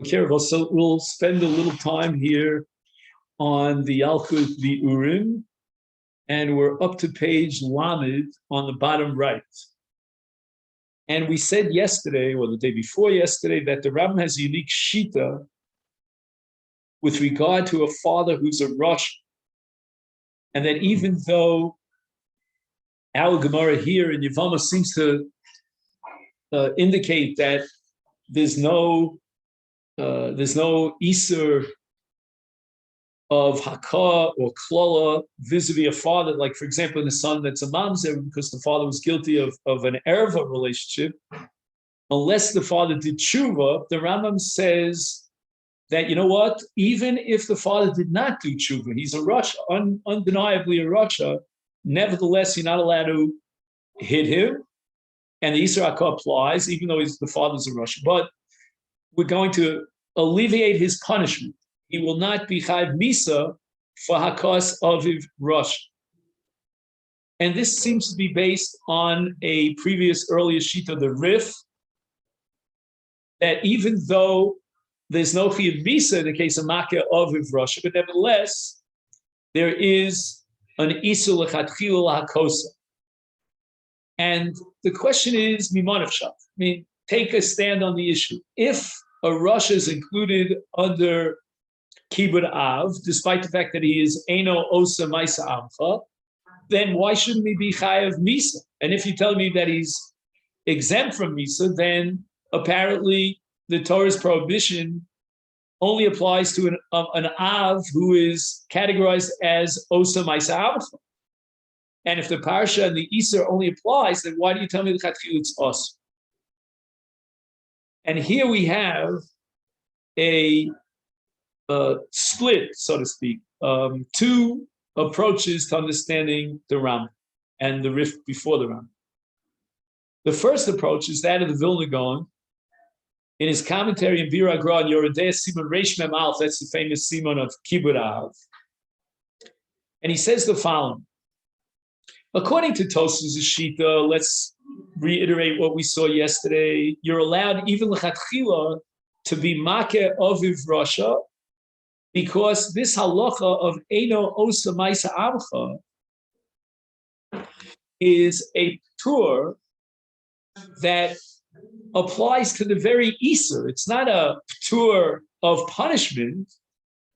care of us. So we'll spend a little time here on the Yalkut Bi'urim, and we're up to page Lamed on the bottom right. And we said yesterday, or the day before yesterday, that the Rambam has a unique shita with regard to a father who's a Rosh, and that even though our Gemara here in Yevamot seems to indicate that there's no Isur of Hakah or Klala vis-a-vis a father, like for example in the son that's a mamzer because the father was guilty of an erva relationship, unless the father did tshuva. The Rambam says that, you know what, even if the father did not do tshuva, he's a Rasha, undeniably a Rasha, nevertheless you're not allowed to hit him, and the Isur Hakah applies, even though the father's a Rasha. But we're going to alleviate his punishment. He will not be chayv misa for hakas aviv rosh. And this seems to be based on a previous earlier shita, the Rif, that even though there's no chayv misa in the case of makeh aviv rosh, but nevertheless there is an isul lechatchila hakosa. And the question is mimanavshav. I mean, take a stand on the issue. If a rosh is included under Kibud Av, despite the fact that he is Eino Osa Maisa Amcha, then why shouldn't he be Chayav Misa? And if you tell me that he's exempt from Misa, then apparently the Torah's prohibition only applies to an Av who is categorized as Osa Maisa Amcha. And if the Parsha and the Isser only applies, then why do you tell me the Chatchil it's us? And here we have a split, so to speak, two approaches to understanding the Ram and the Rif before the Ram. The first approach is that of the Vilna Gaon in his commentary in Bir Agra on Yoredei Simon Reish Mem Aleph. That's the famous Simon of Kibud Av, and he says the following: according to Tosfos Shita, let's reiterate what we saw yesterday. You're allowed even lechatchila to be makeh aviv rasha, because this halacha of Eino Osa Maisa Amcha is a ptur that applies to the very Isur. It's not a ptur of punishment,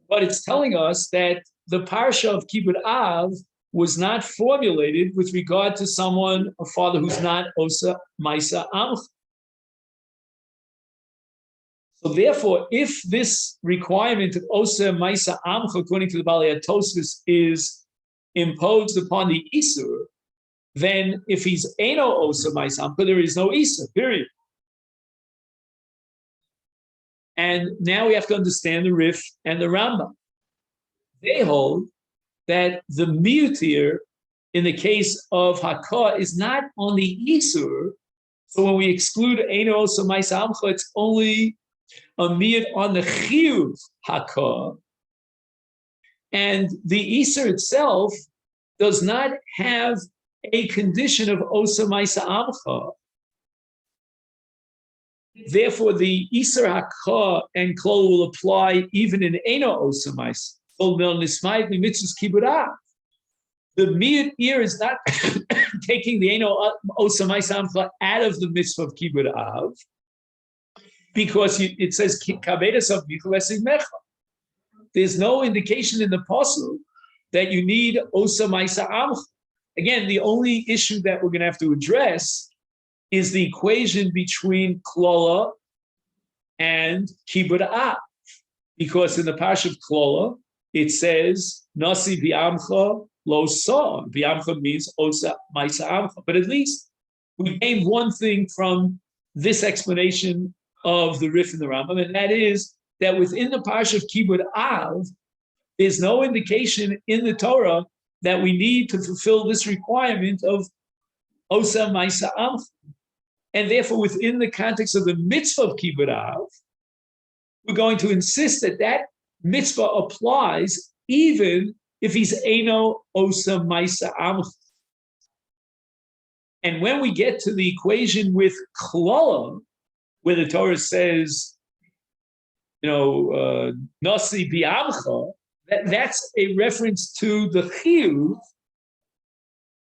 but it's telling us that the parsha of Kibud Av was not formulated with regard to someone, a father who's not Osa Maisa Amcha. So therefore, if this requirement of Osa Maisa Amcha, according to the Balei Tosfos, is imposed upon the Isur, then if he's Eino Osa Maisa Amcha, there is no Isur, period. And now we have to understand the Rif and the Rambam. They hold that the miutir in the case of Hakah is not on the Isur. So when we exclude Eino Osa Maisa Amcha, it's only a miyut on the chiyuv Hakah, and the Isur itself does not have a condition of Osa Maisa Amcha. Therefore, the Isur Hakah and Klal will apply even in Eino Osa Maisa. The miyut here is not taking the Eino Osa Maisa Amcha out of the mitzvah of Kibud Av, because it says kavedas of mecha. There's no indication in the pasuk that you need Osa Maisa Amcha. Again, the only issue that we're going to have to address is the equation between Klala and Kibud Av, because in the parsha of Klala it says Nasi bi'amcha lo sa. Bi'amcha means Osa Maisa Amcha. But at least we gained one thing from this explanation of the Rif and the Rambam, and that is that within the parsha of Kibud Av, there's no indication in the Torah that we need to fulfill this requirement of Osa Maisa Amcha. And therefore, within the context of the mitzvah of Kibud Av, we're going to insist that that mitzvah applies even if he's Eino Osa Maisa Amcha. And when we get to the equation with Klala, where the Torah says, Nasi bi'amcha, that's a reference to the chiyuv,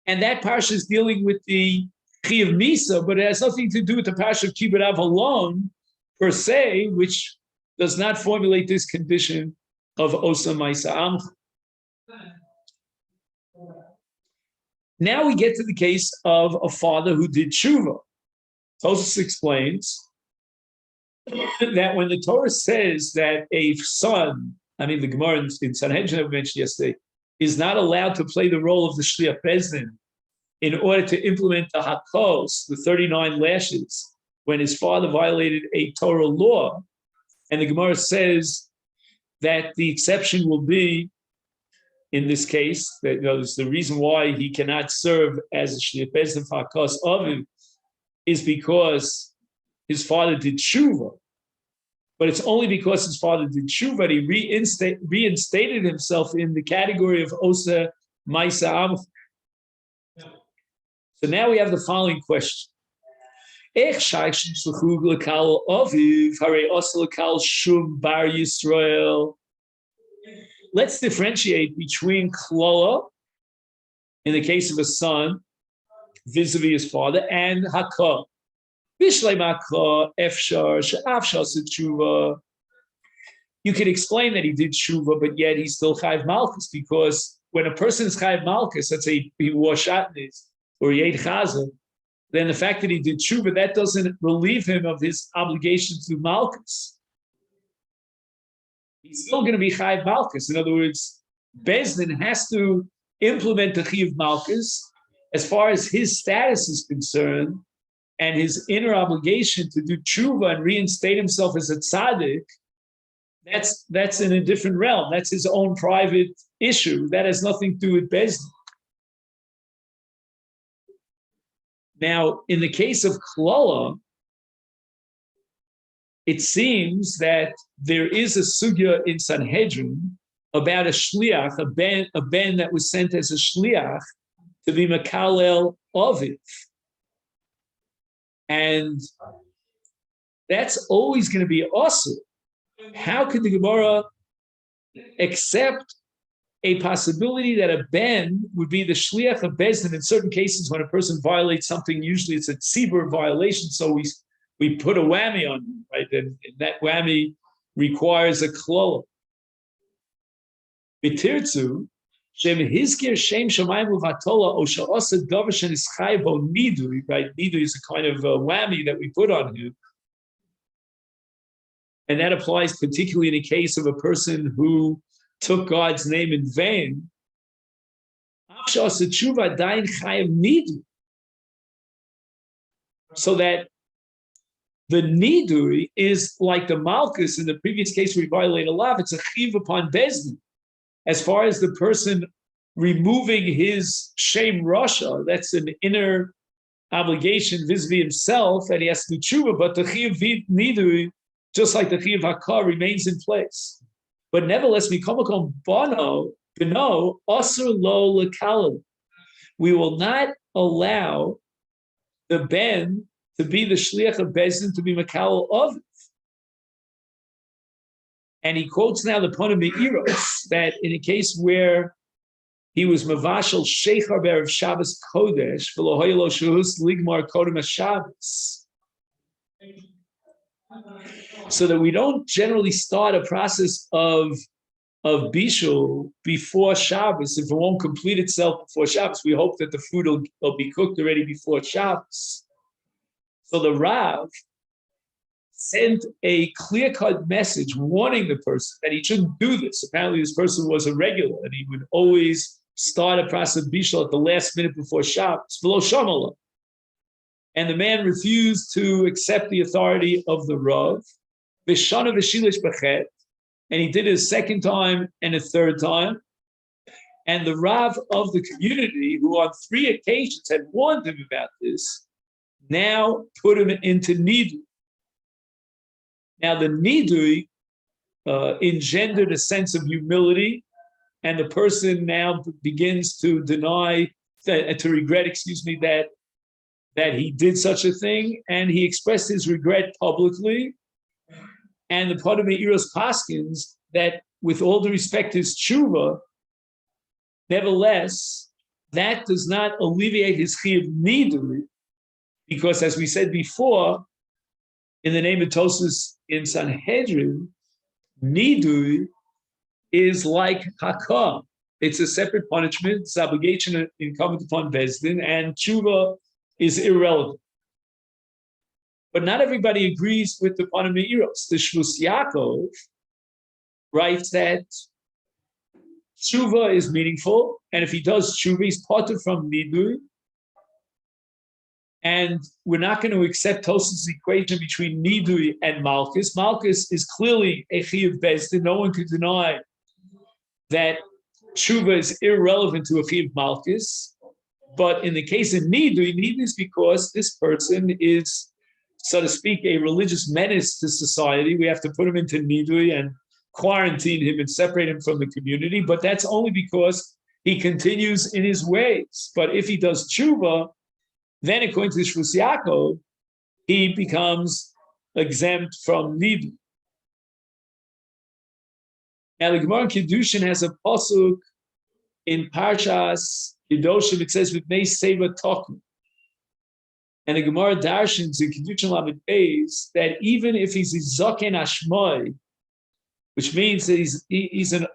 and that parsha is dealing with the chiyuv misa, but it has nothing to do with the parsha of kibbud av alone per se, which does not formulate this condition of osa maisa amcha. Now we get to the case of a father who did tshuva. Tosfos explains that when the Torah says that a son, the Gemara in Sanhedrin that we mentioned yesterday, is not allowed to play the role of the Shliach Bezdin in order to implement the Hakos, the 39 lashes, when his father violated a Torah law, and the Gemara says that the exception will be, in this case, that the reason why he cannot serve as a Shliach Bezdin for Hakos of him is because his father did tshuva. But it's only because his father did tshuva that he reinstated himself in the category of osa maisa amcha. So now we have the following question. Let's differentiate between klala, in the case of a son, vis-a-vis his father, and hakah. You could explain that he did tshuva, but yet he's still chayv malchus, because when a person is chayv malchus, let's say he wore shatnez or he ate chazan, then the fact that he did tshuva, that doesn't relieve him of his obligation to malchus. He's still going to be chayv malchus. In other words, Bezdin has to implement the chiyuv malchus as far as his status is concerned, and his inner obligation to do tshuva and reinstate himself as a tzaddik, that's in a different realm. That's his own private issue. That has nothing to do with Bezdin. Now, in the case of klala, it seems that there is a sugya in Sanhedrin about a shliach, a ben that was sent as a shliach to be makalel oviv. And that's always going to be awesome. How could the Gemara accept a possibility that a ben would be the shliach of Bezdin in certain cases when a person violates something? Usually it's a tzibur violation, so we put a whammy on him, right? And that whammy requires a klala. B'tirtzu, Shem hizkir shem shamayim uvatola o she'osa davar shenischay bo nidui, right? Nidui is a kind of whammy that we put on him. And that applies particularly in the case of a person who took God's name in vain. So that the nidui is like the malchus in the previous case where we violate a law, it's a chiv upon Bezdin. As far as the person removing his shame rasha, that's an inner obligation vis-a-vis himself, and he has to do tshuva, but the chiv nidui, just like the chiv hakar, remains in place. But nevertheless, mikomakom bano beno asur lo lekal. We will not allow the ben to be the shliach of Bezdin, to be makal of it. And he quotes now the Pona Me'iros, that in a case where he was mavashal sheichar be'erev Shabbos kodesh v'lo hoyelo shehus ligmar kodem haShabbos, so that we don't generally start a process of bishul before Shabbos. If it won't complete itself before Shabbos, we hope that the food will be cooked already before Shabbos. So the Rav sent a clear-cut message warning the person that he shouldn't do this. Apparently this person was a regular, and he would always start a process of bishul at the last minute before Shabbos, v'lo shamala. And the man refused to accept the authority of the Rav, v'shana v'shilish b'chet, and he did it a second time and a third time. And the Rav of the community, who on 3 occasions had warned him about this, now put him into nidui. Now the nidui engendered a sense of humility, and the person now begins to deny, to regret, that he did such a thing, and he expressed his regret publicly. And the Ponim Eiros Paskins that, with all due respect to his tshuva, nevertheless, that does not alleviate his chiyuv nidui, because as we said before, in the name of Tosfos in Sanhedrin, nidui is like hakah. It's a separate punishment. It's obligation incumbent upon Bezdin, and tshuva is irrelevant. But not everybody agrees with the Ponim Eiros. The Shvus Yaakov writes that tshuva is meaningful, and if he does tshuva, he's parted from nidui. And we're not going to accept Tosfos' equation between nidui and malchus. Malchus is clearly a chiyuv bezdin. No one could deny that tshuva is irrelevant to a chiyuv malchus. But in the case of nidui is because this person is, so to speak, a religious menace to society. We have to put him into nidui and quarantine him and separate him from the community. But that's only because he continues in his ways. But if he does tshuva, then according to the Shvus Yaakov, he becomes exempt from nidui. Now the Gemara in Kiddushin has a pasuk in Parshas Kedoshim. It says with Masechet Yevamot. And the Gemara darshans in Kiddushin Lamed Beis that even if he's a Zaken Ashmoi, which means that he's an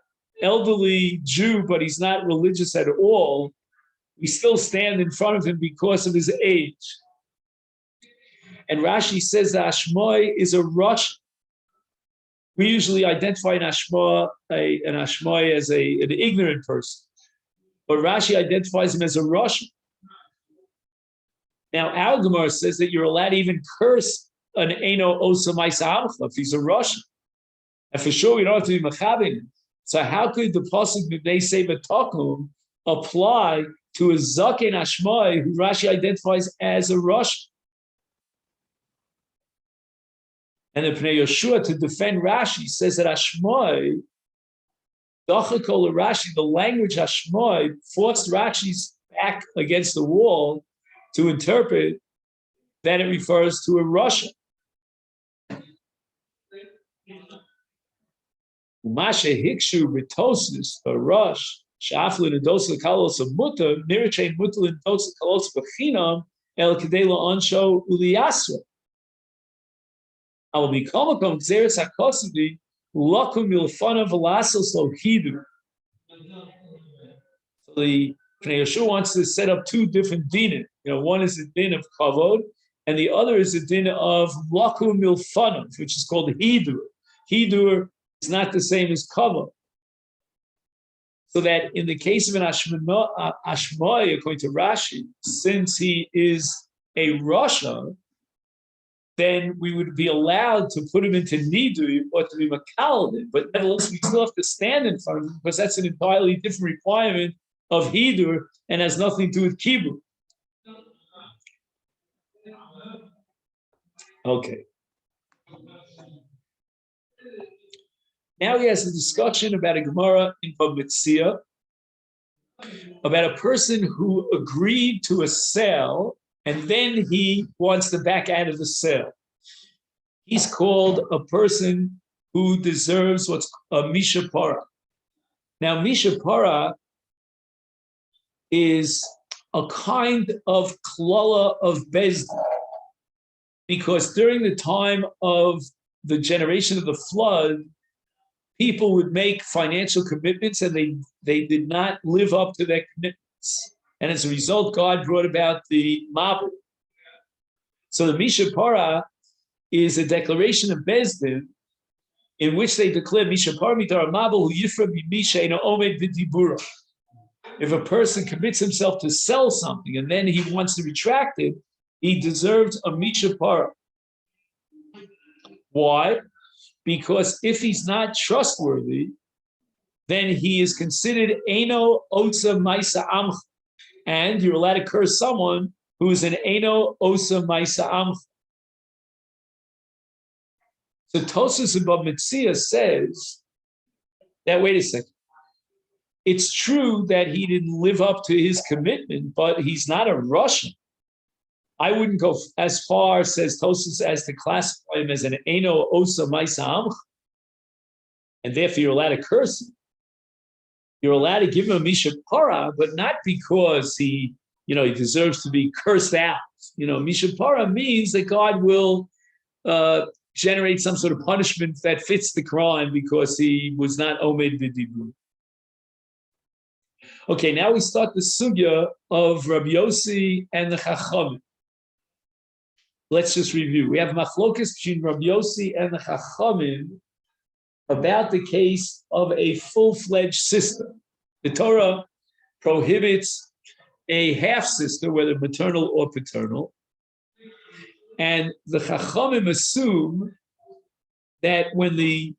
elderly Jew, but he's not religious at all, we still stand in front of him because of his age. And Rashi says that Ashmoi is a Rush. We usually identify an Ashmoi as an ignorant person, but Rashi identifies him as a Russian. Now, our Gemara says that you're allowed to even curse an Eino Osa Maisa Amcha if he's a Russian. And for sure, we don't have to be Machabin. So how could the pasuk Mibnei Seva Takum apply to a Zaken Ashmai who Rashi identifies as a Russian? And the Pnei Yeshua, to defend Rashi, says that Ashmai, Dachakol Rashi, the language Ashmai, forced Rashi's back against the wall to interpret that it refers to a Russian. Umashe Hikshu Ritosis, a Rush, Shaflin and Dosa Kalos of Mutter, Nirachain Mutter and Dosa Kalos Bachinam, El Kedela Ansho Uliasra. I will be Komakom Xeris Hakosidi, Lakum Milfana Velasos Lohidu. So the Pnei Yeshua wants to set up two different dinim. One is the din of kavod, and the other is the din of lakum milfanav, which is called hidur. Hidur is not the same as kavod. So that in the case of an ashmai, according to Rashi, since he is a Rasha, then we would be allowed to put him into nidu or to be makaldim. But nevertheless, we still have to stand in front of him because that's an entirely different requirement of hidur and has nothing to do with kibud. Okay. Now he has a discussion about a Gemara in Bamitzia, about a person who agreed to a sale and then he wants to back out of the sale. He's called a person who deserves what's a mishapara. Now, mishapara is a kind of klala of bezdin, because during the time of the generation of the flood, people would make financial commitments and they did not live up to their commitments. And as a result, God brought about the Mabul. So the Mishapara is a declaration of Bezdin in which they declare Mishapara mitar Mabul yifra b'misha eno omed v'dibura. If a person commits himself to sell something and then he wants to retract it, he deserves a Mishapara. Why? Because if he's not trustworthy, then he is considered Eino Otsa Maisa Amch. And you're allowed to curse someone who is an Eino Osa Maisa Amch. So Tosfos in Bamitzia says that, wait a second, it's true that he didn't live up to his commitment, but he's not a Russian. I wouldn't go as far, says Tosfos, as to classify him as an Eino Osa Maisam, and therefore you're allowed to curse him. You're allowed to give him a Misha Para, but not because he deserves to be cursed out. Misha Para means that God will generate some sort of punishment that fits the crime because he was not Omed B'Dibur. Okay, now we start the sugya of Rabbi Yossi and the Chachamim. Let's just review. We have machlokas between Rabbi Yossi and the Chachamim about the case of a full-fledged sister. The Torah prohibits a half-sister, whether maternal or paternal, and the Chachamim assume that when the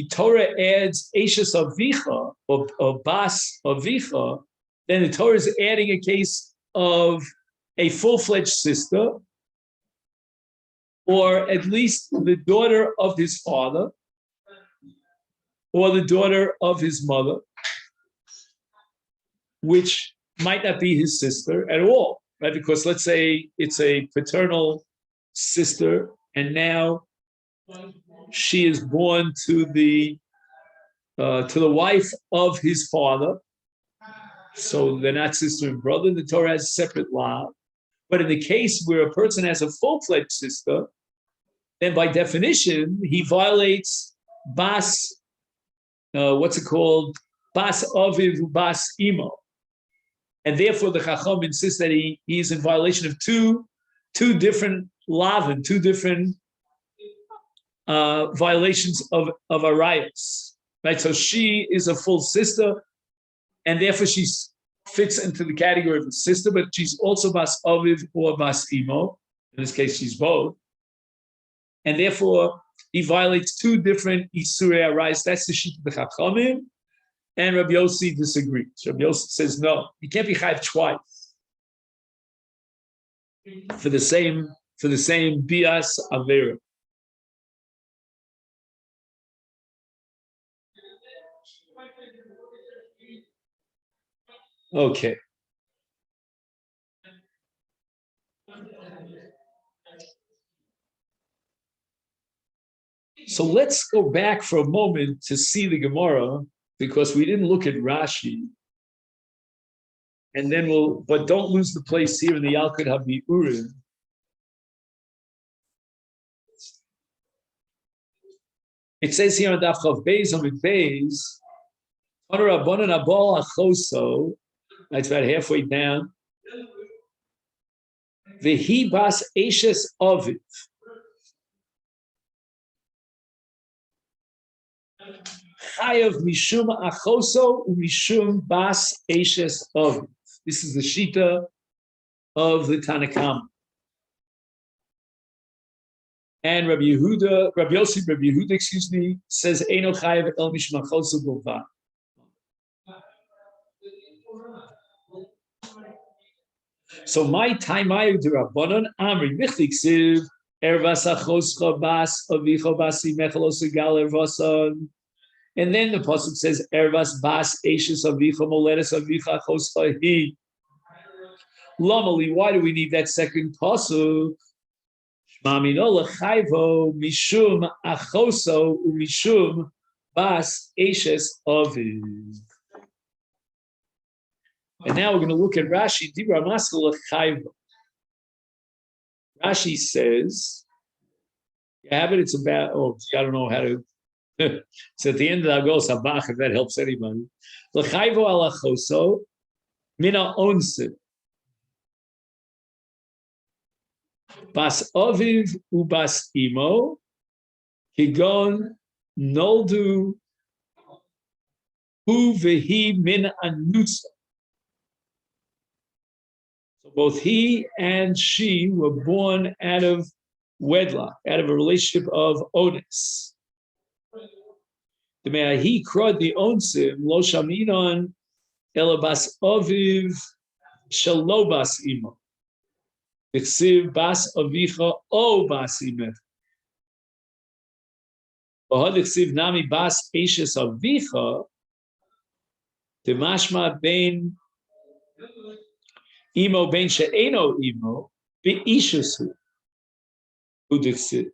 Torah adds Eshes Avicha or Bas Avicha, then the Torah is adding a case of a full-fledged sister, or at least the daughter of his father, or the daughter of his mother, which might not be his sister at all, right? Because let's say it's a paternal sister, and now she is born to the wife of his father, so they're not sister and brother. The Torah has a separate law. But in the case where a person has a full-fledged sister, then by definition, he violates Bas, Bas Aviv, Bas Imo. And therefore the Chacham insists that he is in violation of two different lavin, two different violations of arayos. Right? So she is a full sister, and therefore she fits into the category of a sister, but she's also Bas Aviv or Bas Imo. In this case, she's both. And therefore, he violates two different Isurei Arayos. That's the sheet of the Chachamim. And Rabbi Yossi disagrees. Rabbi Yossi says, no, you can't be chayav twice for the same bias avera. Okay. So let's go back for a moment to see the Gemara, because we didn't look at Rashi. And then but don't lose the place here in the Yalkut HaBi'urim. It says here on Daf Chav Beis Amud Beis, Rabbanan Abol Achoso, that's about halfway down. Vehi Bas Eshes Aviv. Chayav Mishum Achoso Mishum Bas Eshes Aviv. This is the Shita of the Tanakam. And Rabbi Yehuda, says Eino Chayav El Mishum Achoso Bova. So my Taimayu de Rabbanon Amri Michlik Siv Ervas Achoscha Bas Avicha Basi Mechalos Gal Ervasan. And then the pasuk says Ervas Bas Eshes Avicha Moledes Avicha Achoscha Hi. Lamali, why do we need that second pasuk? Shmamino Lechayvo Mishum Achoso Umishum Bas Eshes Aviv. And now we're going to look at Rashi. Dibra Maskal Chayva. Rashi says, you have it. It's about. I don't know how to. It's at the end of the Agos Habach, if that helps anybody. L'chayvo alachoso mina onsiv bas aviv ubas imo kigon noldu hu vehi min anutza. Both he and she were born out of wedlock, out of a relationship of onus. The me'ahi krod the onsim lo shaminon elabas aviv shelo bas imo. Iksiv bas avicha o bas imet. V'hod iksiv nami bas eshes avicha. Demashma bein Imo ben she'eno imo be'ishus hu dichsiv.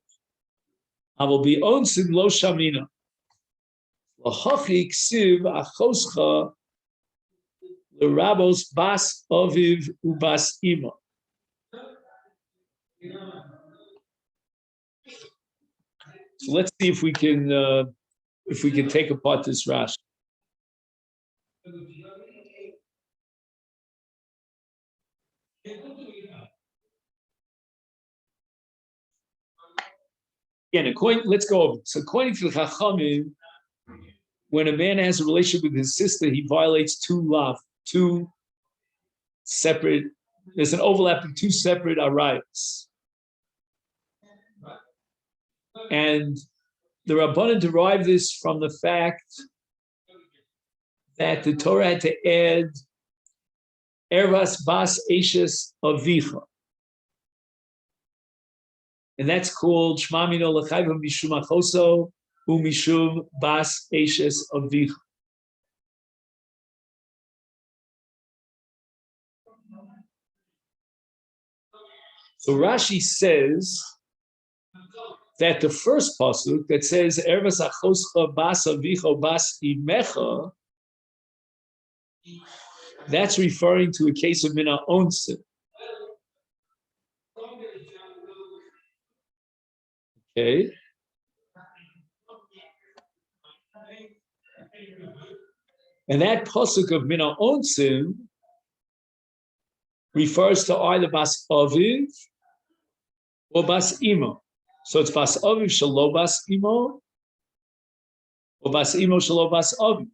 Aval be'onsin lo shamina. Lahachi ksiv achoscha l'rabos bas aviv ubas ima. So let's see if we can take apart this Rashi. Again, let's go over. So according to the Chachamim, when a man has a relationship with his sister, he violates two separate. There's an overlap of two separate arayos, and the Rabbanan derive this from the fact that the Torah had to add ervas bas eshes avicha, and that's called shma mino l'chayva mishum achoso u'mishum bas eshes avicha. So Rashi says that the first pasuk that says ervas achoscha bas avicha bas imecha, that's referring to a case of mina onsin. Okay. And that pasuk of mina onsin refers to either bas aviv or bas imo. So it's bas aviv shelo bas imo or bas imo shelo bas aviv.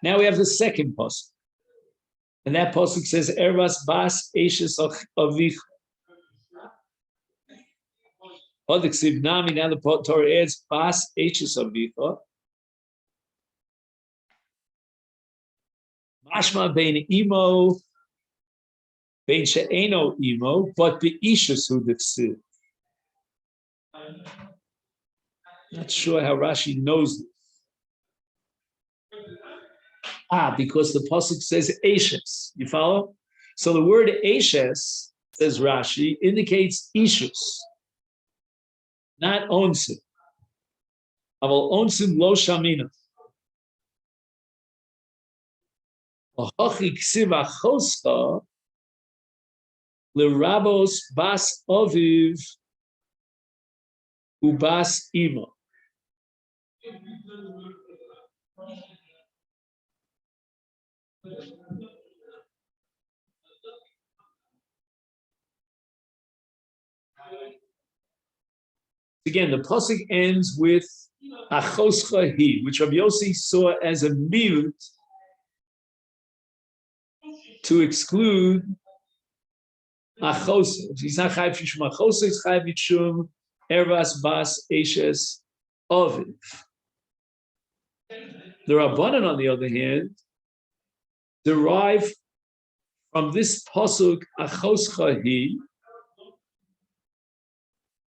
Now we have the second pasuk, and that pasuk says ervas bas eshes avicha. Now the Torah adds bas eshes avicha. Mashma bein imo, bein she'eno imo, but be'ishus hu dichsiv. Not sure how Rashi knows this. Because the pasuk says eshes. You follow? So the word eshes, says Rashi, indicates ishus, not onsim. Aval onsim lo shamina. Lahachi ksiv achoscha l'rabos bas aviv ubas ima. Again, the pasuk ends with achoscha hi, which Rabbi Yossi saw as a mute to exclude achosa. He's not chayv mishum achosa; he's chayv mishum ervas bas eshes aviv. The Rabbanan, on the other hand, derive from this pasuk achoscha hi,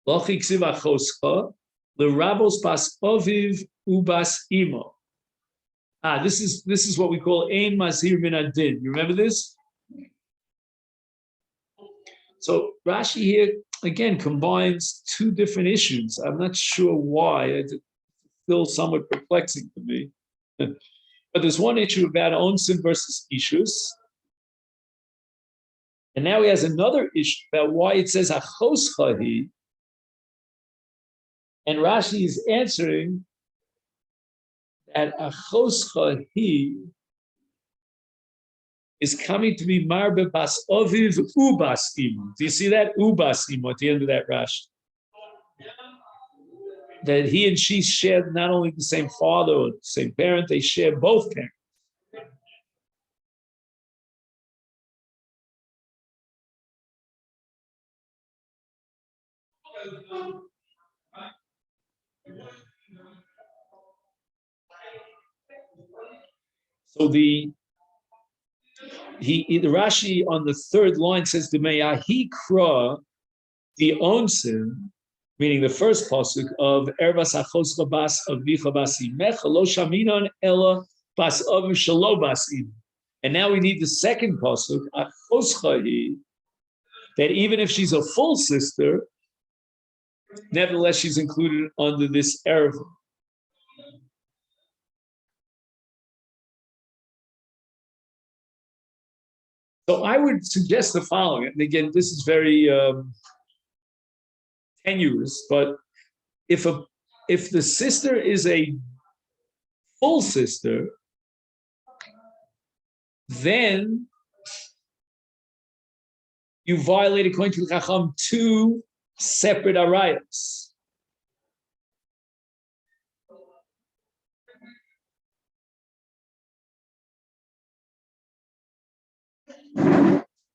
lachi ksiv achoscha l'rabos bas aviv ubas imo. This is what we call ein mazhir min adin. You remember this? So Rashi here again combines two different issues. I'm not sure why. It's still somewhat perplexing to me. But there's one issue about onsim versus ishus. And now he has another issue about why it says achoscha hi. And Rashi is answering that achoscha hi is coming to be marbe bas aviv ubas imo. Do you see that? Ubas imo at the end of that Rashi. That he and she share not only the same father or the same parent, they share both parents. So the Rashi on the third line says the meyahi kra the onsim, meaning the first pasuk of ervas achoscha bas avicha bas imecha lo shaminon ela bas aviv shelo bas im. And now we need the second pasuk, that even if she's a full sister, nevertheless she's included under this erev. So I would suggest the following, and again, this is very tenuous, but if the sister is a full sister, then you violate, according to the Chacham, two separate arayos.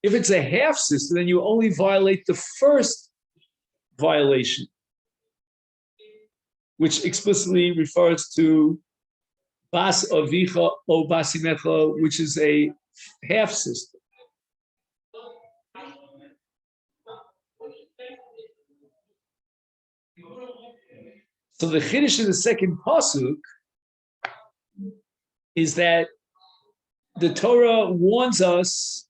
If it's a half sister, then you only violate the first violation, which explicitly refers to Bas Avicha o Basimecha, which is a half sister. So the Chiddush in the second pasuk is that the Torah warns us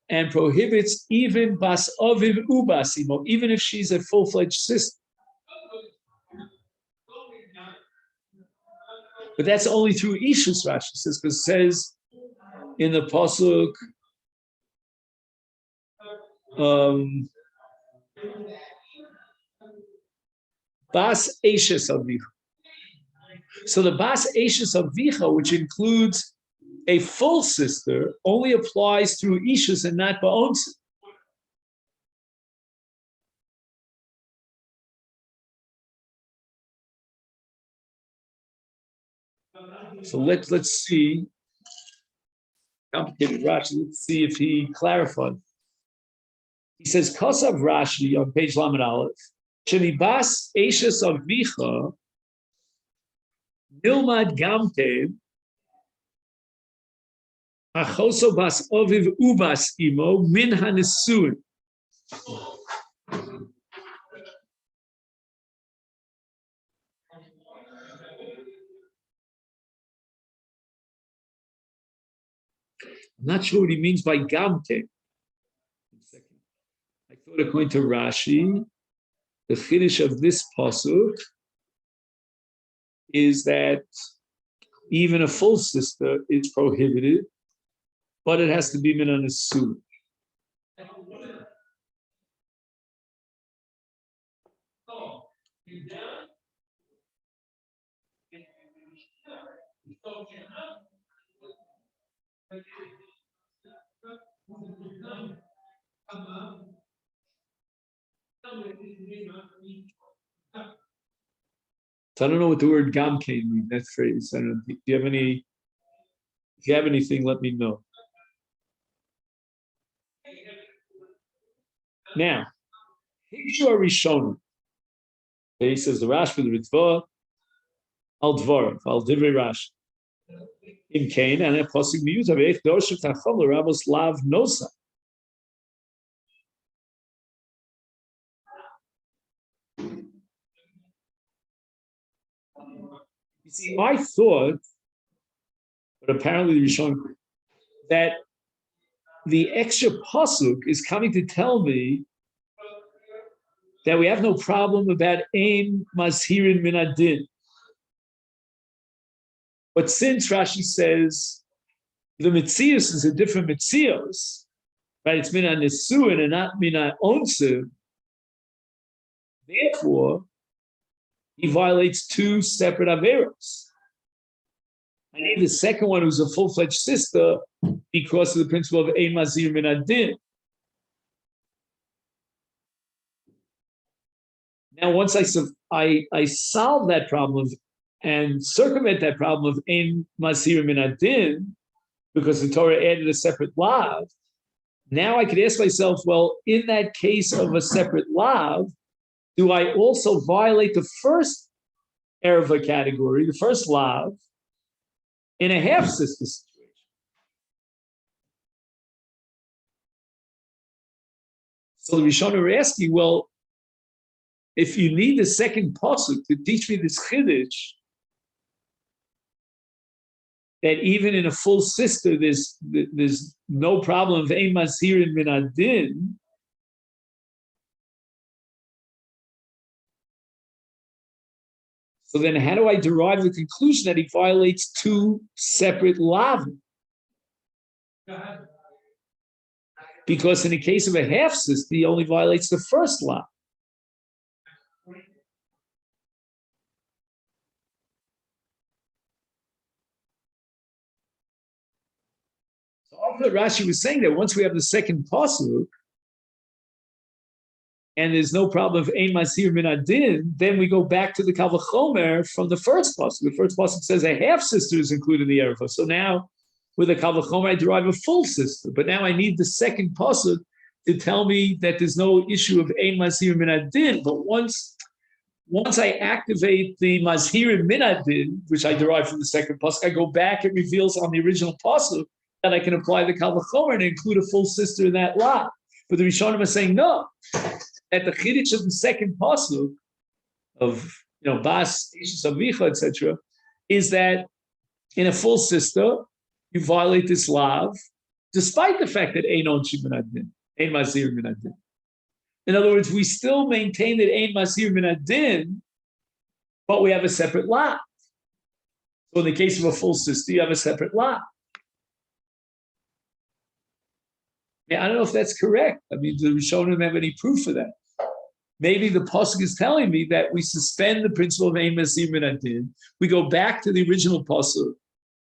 and prohibits even Bas Aviv Ubasimo, even if she's a full-fledged sister. But that's only through Ishus, Rashi says, because it says in the pasuk, Bas Eishes Avicha. So the Bas Eishes Avicha, which includes a full sister, only applies through Ishus and not Ba'onsa. So let's see. Complicated Rashi. Let's see if he clarified. He says, Kosav Rashi on page Lamed Aleph, Shenibas Eishes Avicha Nilmad Gamte Achoso Bas Oviv Ubas Imo Min Hanesuin. I'm not sure what he means by Gamte. I thought, according to Rashi, the Chiddush of this pasuk is that even a full sister is prohibited, but it has to be min hanesuin. So I don't know what the word gamkein means, that phrase. I don't know. Do you have any? If you have anything, let me know. Now, Hikshu Arishonim. He says the Rash for the Ritva, Al Dvorav, Al Divrei Rash. In Cain, and a posig miyut avech dorshav tachom l'rabos lav nosa. You see, I thought, but apparently the Rishon, that the extra pasuk is coming to tell me that we have no problem about ein mazhirin min adin. But since Rashi says the mitzias is a different mitzios, right? It's min hanesuin and not min haonsim. Therefore, he violates two separate averos. I need the second one, who's a full-fledged sister, because of the principle of ein mazir min adin. Now, once I solve that problem and circumvent that problem of ein mazir min adin, because the Torah added a separate lav, now I could ask myself, well, in that case of a separate lav, do I also violate the first erva category, the first lav, in a half-sister situation? So the Rishonim are asking, well, if you need the second pasuk to teach me this chiddush, that even in a full sister, there's no problem of ein mazhirin min adin. So then how do I derive the conclusion that he violates two separate lavim? Because in the case of a half sister, he only violates the first lav. So after Rashi was saying that once we have the second pasuk, and there's no problem of ein masir min adin, then we go back to the Kal V'chomer from the first pasuk. The first pasuk says a half sister is included in the Erefa. So now with the Kal V'chomer, I derive a full sister. But now I need the second pasuk to tell me that there's no issue of ein masir min adin. But once I activate the mazhir min adin, which I derive from the second pasuk, I go back, it reveals on the original pasuk that I can apply the Kal V'chomer and include a full sister in that lot. But the Rishonim are saying no. At the chiddush of the second pasuk of Bas Ishes Avicha, etc., is that in a full sister you violate this lav, despite the fact that ein onshim min adin, ein mazir min adin. In other words, we still maintain that ein mazir min adin, but we have a separate lav. So in the case of a full sister, you have a separate lav. I don't know if that's correct. I mean, do the Rishonim have any proof for that? Maybe the pasuk is telling me that we suspend the principle of ein masir min adin. We go back to the original pasuk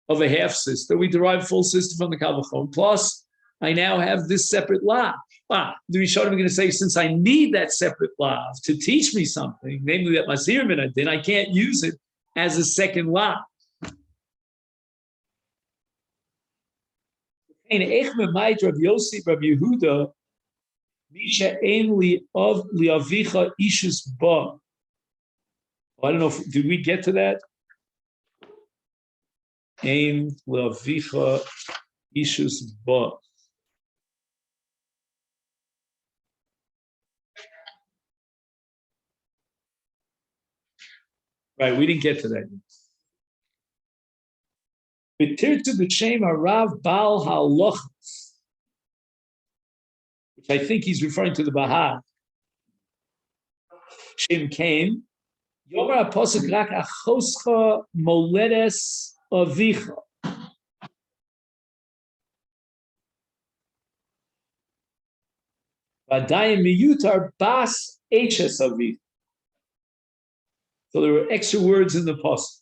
of a half sister. We derive full sister from the Kal V'chomer. Plus, I now have this separate lav. The Rishonim are going to say, since I need that separate lav to teach me something, namely that masir min adin, I can't use it as a second lav. In Echme Mait Rav Yossi Rav Yehuda, Misha Ein Li of Liavicha Ishus Ba. I don't know. Did we get to that? Ein Liavicha Ishus Ba. Right, we didn't get to that. B'tirtu b'shem harav bal halachos, which I think he's referring to the Bahag. Shem came, Yomer HaPosuk rak achoscha moledes avicha. V'adayim miyutar bas eches avicha. So there were extra words in the pasuk.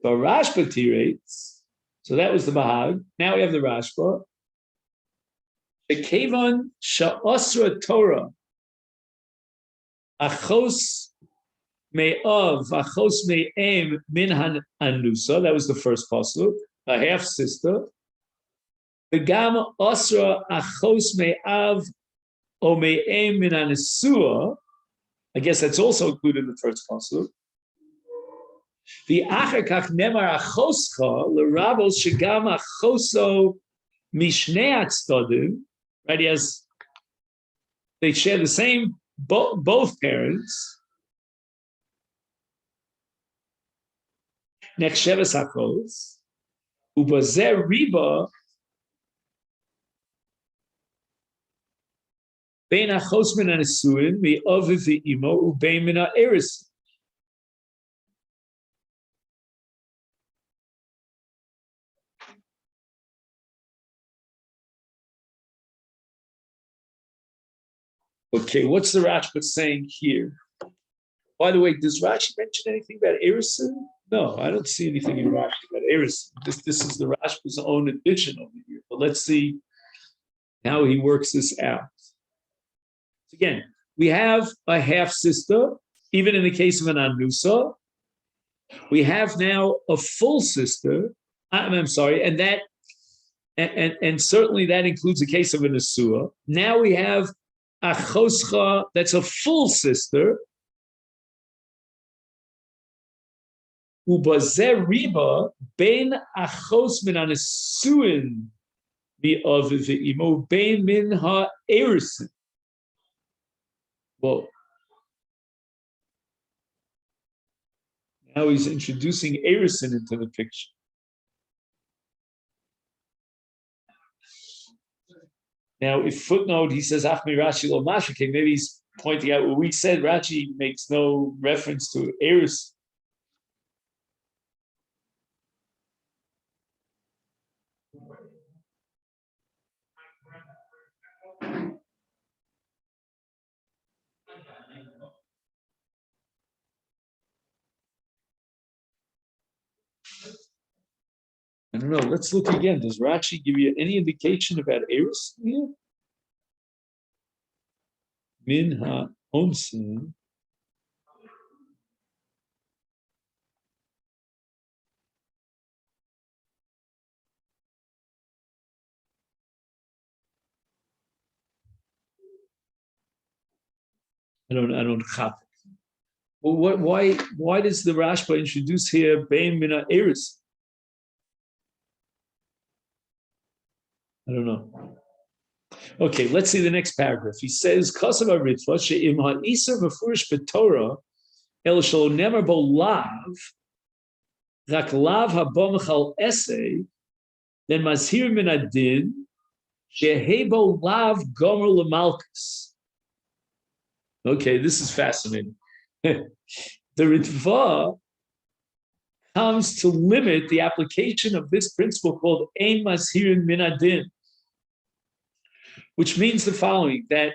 But Rashba tirates, so that was the Bahag. Now we have the Rashba. The Kevan Sha'asra Torah, Achos Me'av, Achos Me'em Minhan Anusa. That was the first pasuk, a half sister. The Gam Asra Achos Me'av O Me'em Minhan Nesua. I guess that's also included in the first pasuk. The achakach nemar achoscha l'rabos shegam achoso mishnei atzdadim. Right? They share the same both parents. Nechsheves achos ubazer riba bein achos min anesuin mi aviv v'imo ubein min ha'eris. Okay, what's the Rashba saying here? By the way, does Rashi mention anything about Erisin? No, I don't see anything in Rashi about Erisin. This is the Rashba's own addition over here. But let's see how he works this out. Again, we have a half sister, even in the case of an anusa. We have now a full sister. I'm sorry, and that, and certainly that includes the case of an asua. Now we have achoscha, that's a full sister. Ubazer riba ben achos min anesuin mi'aviv ve'imo ben min ha'erisin. Well, Now he's introducing Erison into the picture. Now, if footnote, he says, Achmi Rashi lo mashike, maybe he's pointing out what we said. Rashi makes no reference to Erison. I don't know. Let's look again. Does Rashi give you any indication about Eris here? Min ha-onsin. I don't chap. Well, why does the Rashba introduce here Bein Mina Eris? I don't know. Okay, let's see the next paragraph. He says, Kasav Aritva, she'im ha'isa v'furish b'Torah, el shelo nemer bo lav, rak lav haba mechal esei, then mazhir min adin, she'hei bo lav gomer l'malchus. Okay, this is fascinating. The Ritva comes to limit the application of this principle called Ein Mazhirin Min Adin, which means the following, that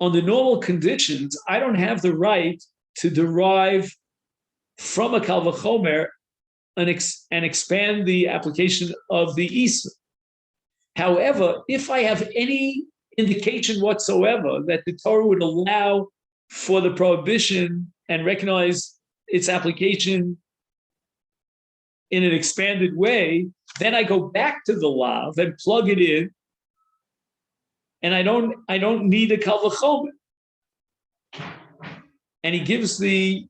on the normal conditions, I don't have the right to derive from a Kal V'chomer and expand the application of the Isa. However, if I have any indication whatsoever that the Torah would allow for the prohibition and recognize its application in an expanded way, then I go back to the lav and plug it in, and I don't need a kal v'chomer. And he gives the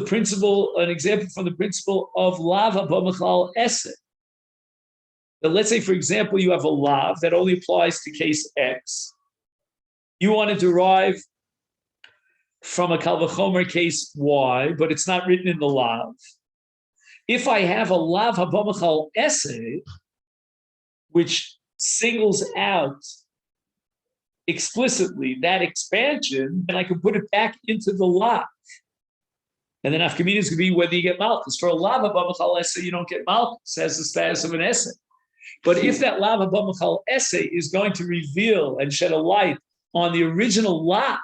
principle, an example from the principle of lav haba mechal esed. Now, let's say, for example, you have a lav that only applies to case X. You want to derive from a kal v'chomer case Y, but it's not written in the lav. If I have a lav haba mechal esed, which singles out explicitly that expansion, then I can put it back into the lav. And then afkamina is going to be whether you get malchus. For a lav haba mechal esed, you don't get malchus. It has the status of an esed. But if that lav haba mechal esed is going to reveal and shed a light on the original lav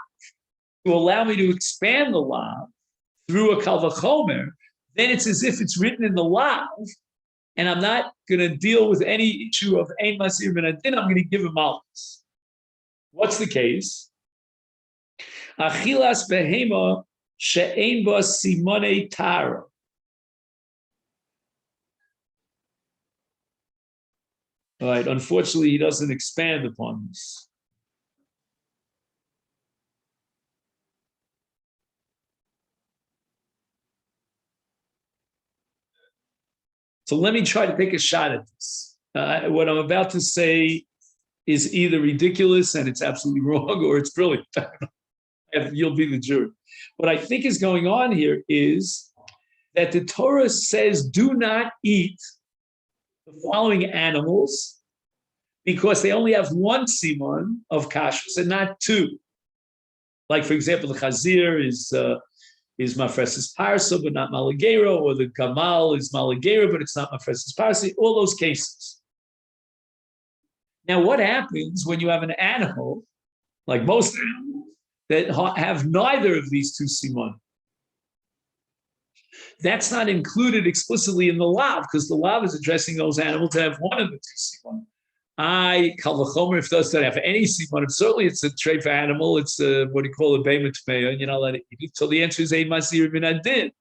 to allow me to expand the lav through a kal v'chomer, then it's as if it's written in the lav, and I'm not going to deal with any issue of ein masir min adin. I'm going to give him malchus. What's the case? Achilas behema she'ein ba simonei tara. All right, unfortunately, he doesn't expand upon this. So let me try to take a shot at this. What I'm about to say is either ridiculous and it's absolutely wrong, or it's brilliant. You'll be the jury. What I think is going on here is that the Torah says, do not eat the following animals because they only have one siman of kashrus and not two. Like, for example, the chazir is mafresis parsa, but not malagera, or the gamal is malagera, but it's not mafresis parsa, all those cases. Now, what happens when you have an animal, like most animals, that have neither of these two siman? That's not included explicitly in the lav, because the lav is addressing those animals that have one of the two siman. Kal v'chomer, if those don't have any siman, certainly it's a treifa animal, it's what do you call a behemoth tmeya, and you're not letting it eat. So the answer is ein masir min adin.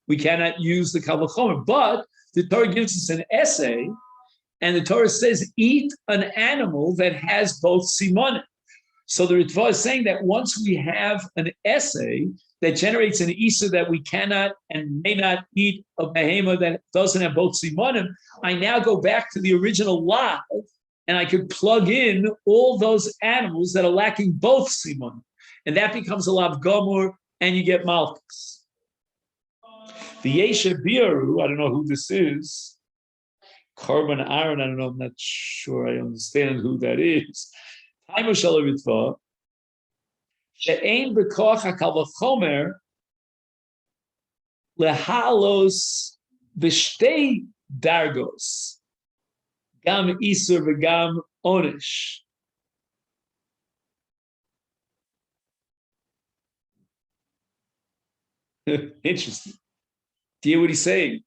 We cannot use the kal v'chomer, but the Torah gives us an essay, and the Torah says, eat an animal that has both simanim. So the Ritva is saying that once we have an essay that generates an isa that we cannot and may not eat a behema that doesn't have both simanim, I now go back to the original lav, and I could plug in all those animals that are lacking both simanim. And that becomes a lav gomor, and you get malchus. The Yesha Biaru, I don't know who this is. Korban Aaron, I don't know, I'm not sure I understand who that is. Taimu Shalaritva, She'ein B'koach HaKal V'chomer, Lehalos V'shtei Dargos, Gam Isur V'gam Onish. Interesting. Do you hear what he's saying?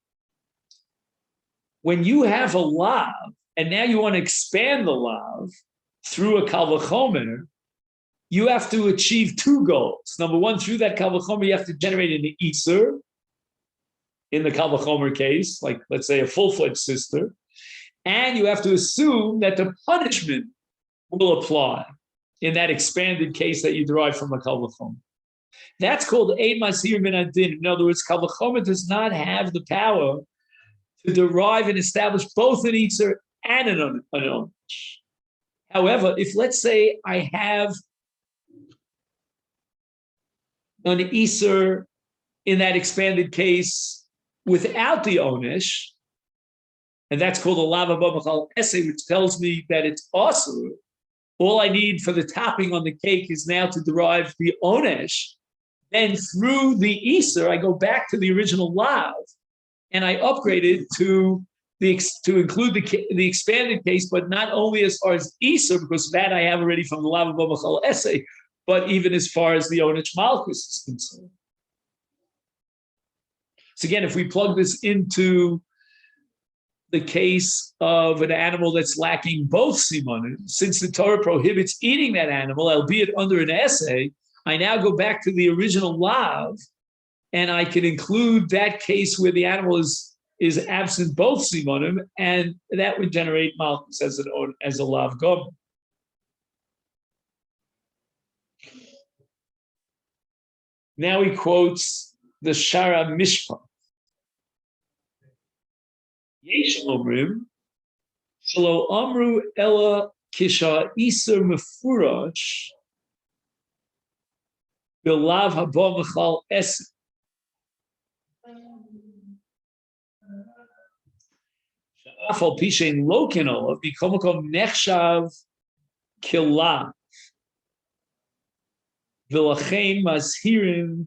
When you have a lav, and now you want to expand the lav through a kal v'chomer, you have to achieve two goals. Number one, through that kal v'chomer, you have to generate an isur, in the kal v'chomer case, like let's say a full-fledged sister, and you have to assume that the punishment will apply in that expanded case that you derive from a kal v'chomer. That's called ein masir min adin. In other words, kal v'chomer does not have the power to derive and establish both an Isur and an Onish. However, if let's say I have an Isur in that expanded case without the Onish, and that's called a lava b'machal essay, which tells me that it's asur, all I need for the topping on the cake is now to derive the Onish. Then through the Isur, I go back to the original lav, and I upgraded to include the expanded case, but not only as far as Isur, because that I have already from the Lava B'machal essay, but even as far as the Onich Malchus is concerned. So again, if we plug this into the case of an animal that's lacking both simanim, since the Torah prohibits eating that animal, albeit under an essay, I now go back to the original lav, and I can include that case where the animal is absent both simanim, and that would generate malchus as a lav gom. Now he quotes the Shara Mishpah. Yesh omrim shelo amru ella kisha iser mefurash belav haba mechal esed. Afal pishein lokin olav bikomakom nechshav kilav v'lachein mazhirin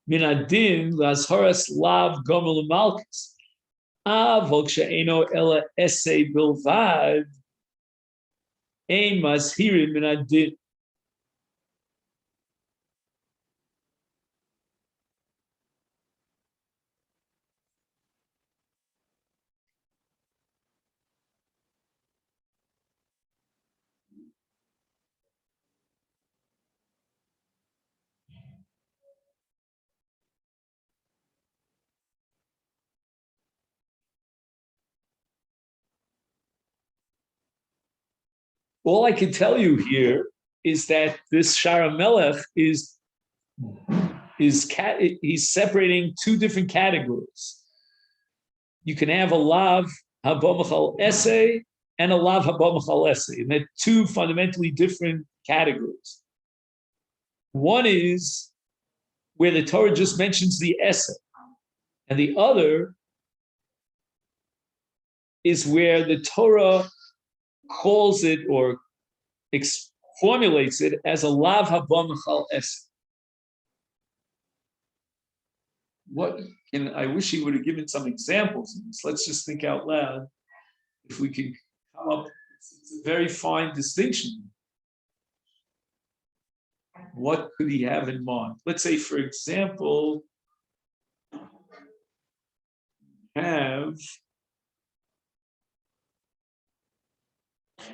min adin l'azharas lav gomel malchus avol she'eno ela esei bilvad ein mazhirin min adin. All I can tell you here is that this Shara Melech he's separating two different categories. You can have a lav habomachal essay and a lav habomachal essay, and they're two fundamentally different categories. One is where the Torah just mentions the essay, and the other is where the Torah calls it or formulates it as a lav haba mechal essay. I wish he would have given some examples of this. Let's just think out loud if we can come up. It's a very fine distinction. What could he have in mind? Let's say, for example,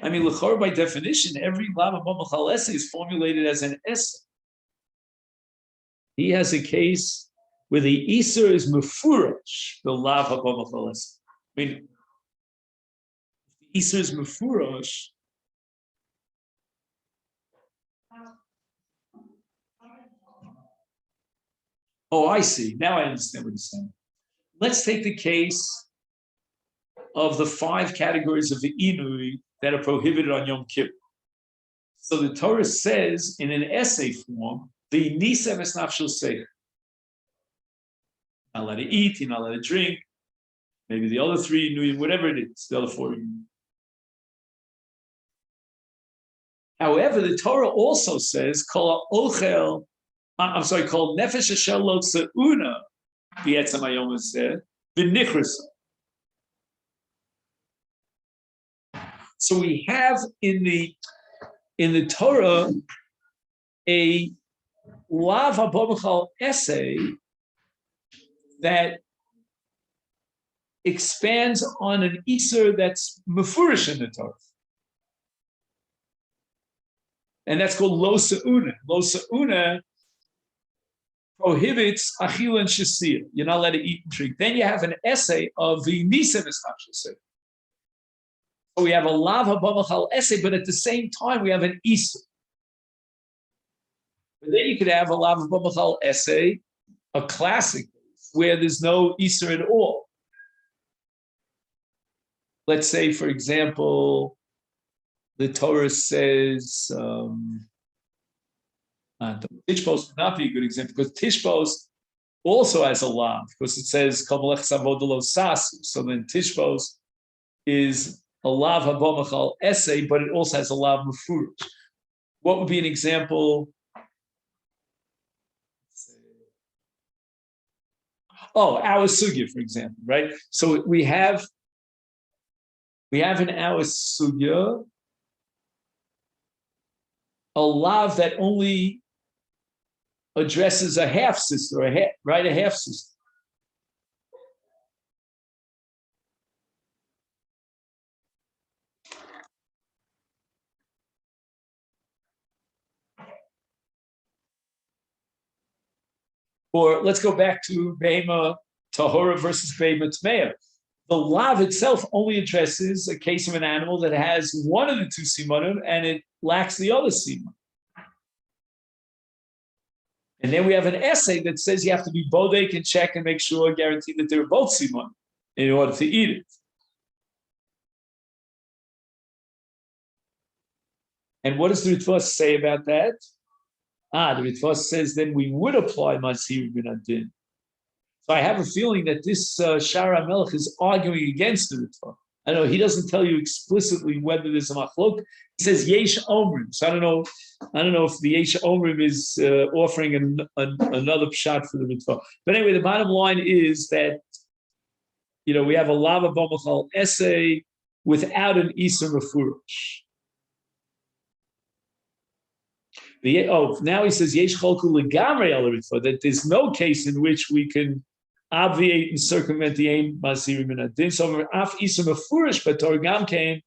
l'chor by definition, every lava b'machal essay is formulated as an essay. He has a case where the Isur is mefurash, the lava b'machal essay. If the Isur is mefurash, oh, I see. Now I understand what he's saying. Let's take the case of the 5 categories of the Inui that are prohibited on Yom Kippur. So the Torah says in an essay form the nisem es nafshel seich. Not allowed to eat, you're not allowed to drink. Maybe the other three, whatever it is, the other four. However, the Torah also says, "Kol ochel." I'm sorry, called nefesh shel lo tzeuna b'etzem hayom hazeh v'nichras. So we have in the Torah a lav habomachal essay that expands on an iser that's mefurish in the Torah. And that's called lo se'una. Lo se'una prohibits achil and shasir. You're not allowed to eat and drink. Then you have an essay of the nisem es nafshel. So we have a lav habamachal essay, but at the same time we have an iser. But then you could have a lav habamachal essay, a classic, where there's no iser at all. Let's say, for example, the Torah says, Tishbos would not be a good example because Tishbos also has a lav because it says Kamalech Savodolo Sasu. So then Tishbos is a lav habomachal essay, but it also has a lav mefurish. What would be an example? Oh, our sugya, for example, right? So we have in our sugya a lav that only addresses a half sister, a half sister. Or let's go back to Behema Tahora versus Behema Tmeya. The lav itself only addresses a case of an animal that has one of the two simanim and it lacks the other siman. And then we have an essay that says you have to be bodek and check and make sure, guarantee that they're both siman in order to eat it. And what does the Ritva say about that? The Ritva says then we would apply Masir bin Adin. So I have a feeling that this Shara Melech is arguing against the Ritva. I know he doesn't tell you explicitly whether there's a machlok. He says Yesh Omrim. So I don't know if the Yesh Omrim is offering another shot for the Ritva. But anyway, the bottom line is that we have a lava bomachal essay without an Isser Mefurish. Now he says Yesh Cholku Legamrei al Ritva, that there's no case in which we can obviate and circumvent the Ein Masirin Min Adin. So Af Isser Mefurish, but Torgam came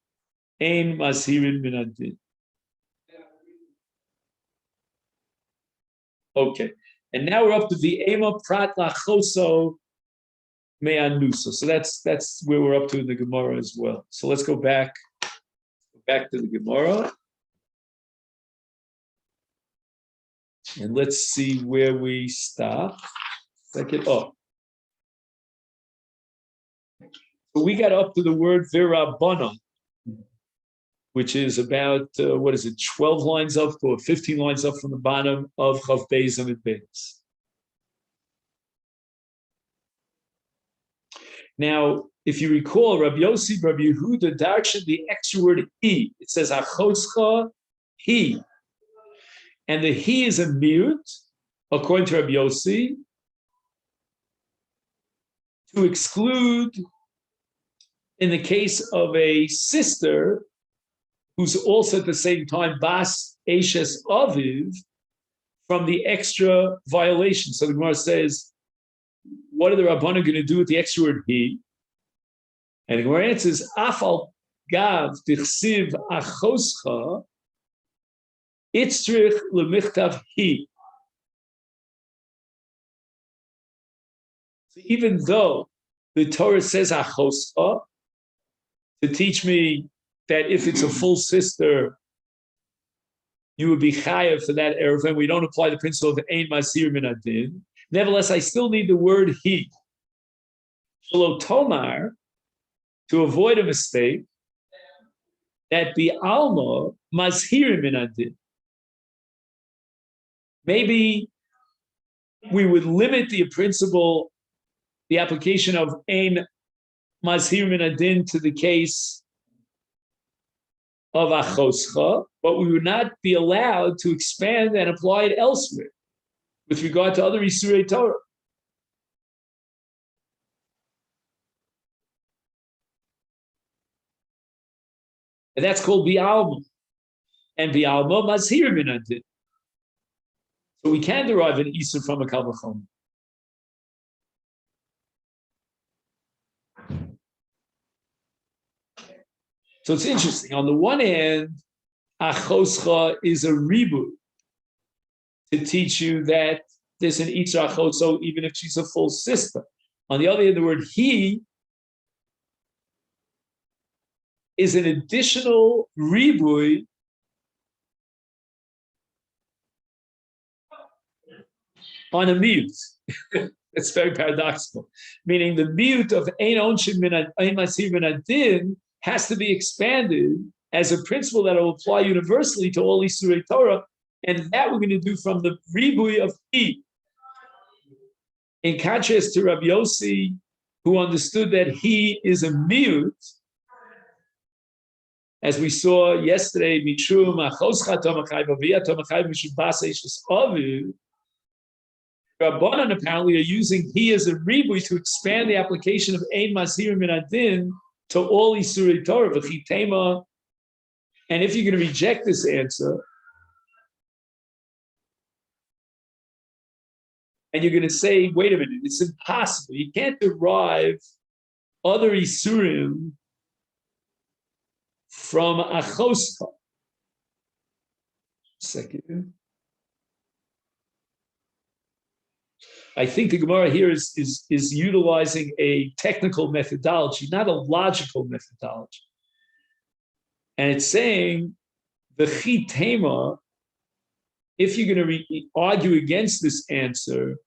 Ein Masirin Min Adin. Okay, and now we're up to the Ema Prat Lachoso Me'anusa. So that's where we're up to in the Gemara as well. So let's go back to the Gemara. And let's see where we stop. So we got up to the word virabana, which is about 12 lines up or 15 lines up from the bottom of Chav Beis and Beis. Now, if you recall, Rabbi Yossi, Rabbi Yehuda darshan the extra word he. It says achotzcha he. And the he is a miut, according to Rabbi Yossi, to exclude, in the case of a sister who's also at the same time bas eshes aviv, from the extra violation. So the Gemara says, what are the Rabbanan going to do with the extra word he? And the Gemara answers, afal gav tichsiv achoscha, Itzrich lemichtav he. So even though the Torah says achoscha, to teach me that if it's a full sister, you would be chayav for that erev, and we don't apply the principle of ein masir min adin. Nevertheless, I still need the word he. Shelo tomar, to avoid a mistake, that the alma mazhirim min adin. maybe we would limit the principle, the application of ein mazhir min adin to the case of achoscha, but we would not be allowed to expand and apply it elsewhere with regard to other Isurei Torah. And that's called bi'alma. And bi'alma mazhir min adin. So we can derive an Isur from a kal v'chomer. So it's interesting. On the one hand, achoscha is a reboot to teach you that there's an Isur achoscha even if she's a full sister. On the other hand, the word he is an additional reboot on a mute. It's very paradoxical. Meaning the mute of ein onshin min ein masir min adin has to be expanded as a principle that will apply universally to all Isurei Torah, and that we're going to do from the ribui of he. In contrast to Rabbi Yossi, who understood that he is a mute, as we saw yesterday, Mishum achoscha tomachai b'viyah tomachai mishum basa ishes aviv. Rabbanan apparently are using he as a ribui to expand the application of ein masir min adin to all Isurei Torah, v'chitema. And if you're going to reject this answer, and you're going to say, wait a minute, it's impossible. You can't derive other Isurim from achoscha. Second. I think the Gemara here is utilizing a technical methodology, not a logical methodology. And it's saying the chitema, if you're going to argue against this answer,